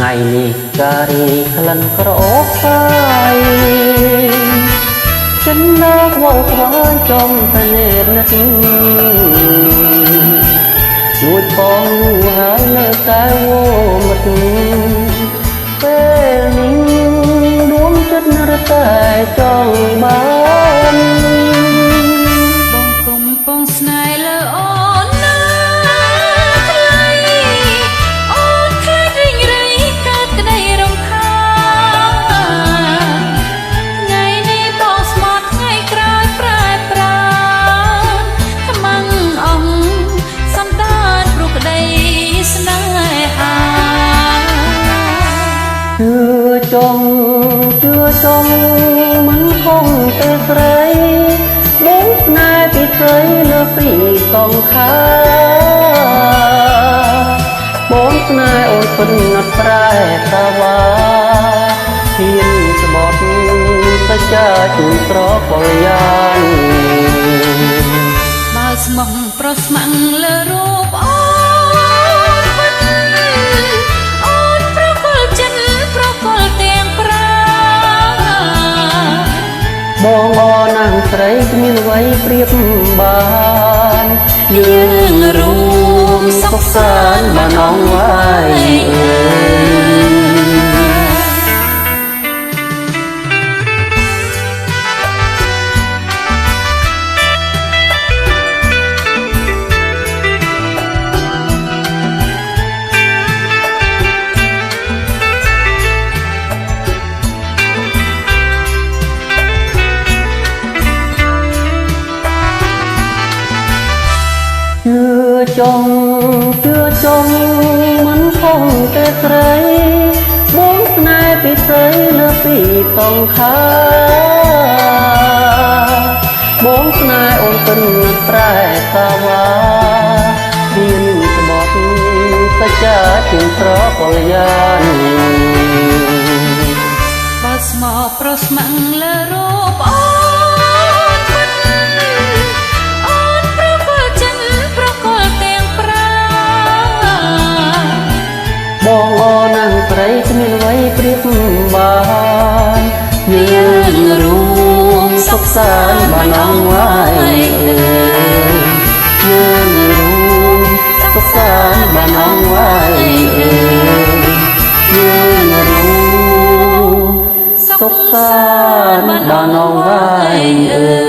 ថ្ងៃនេះការីក្លិនក្រអូបស្ាយចិនណាវល់ខ្វាយចំតែនេតនិតលួចបងហើយលើតែវមិតពេលនេះដួងចិត្តរតែចង់បានបងកំពុងស្នេហ៍លើអូនណាថ្លៃអូនខ្លាចរីងរៃកើតក្តីរំខានថ្ងៃនេះបងស្មត់ថ្ងៃក្រោយប្រែប្រានខ្មាំងអង្គសំដានព្រោះក្តីស្នេហាជឿចង់មិនគង់ទេស្រីបងស្នេហ៍ពីស្រីលើពីសងខាបងស្នេហ៍អូនពិនអត់ប្រែតាវ៉ាហ៊ានស្បត់សច្ចាជូនស្រកលយ៉ាងបើស្មោះប្រុសស្ម័គ្រលើរូបអូនមិនអូនប្រកល់ចិត្តប្រកល់ទាំងប្រាបងអូនណាងស្រីគ្មានអ្វីប្រៀបបានយើងរួមសុខសាន្តបានអង្វាយជឿចង់មិនគង់ទេស្រីបងស្នេហ៍ពីស្រីលើពីសងខាបងស្នេហ៍អូនពិនប្រែតាវ៉ាហ៊ានស្បត់សច្ចាជូនស្រកលយ៉ាងបើស្មោះប្រុសស្ម័គ្រលើរូបអូនមិនអូនប្រកល់ចិត្តប្រកល់ទាំងប្រាបងអូនណាងស្រីគ្មានអ្វីប្រៀបបានយើងរួមសុខសាន្តបានអង្វាយយើងរួមសុខសាន្តបានអង្វាយយើងរួមសុខសាន្តបានអង្វាយ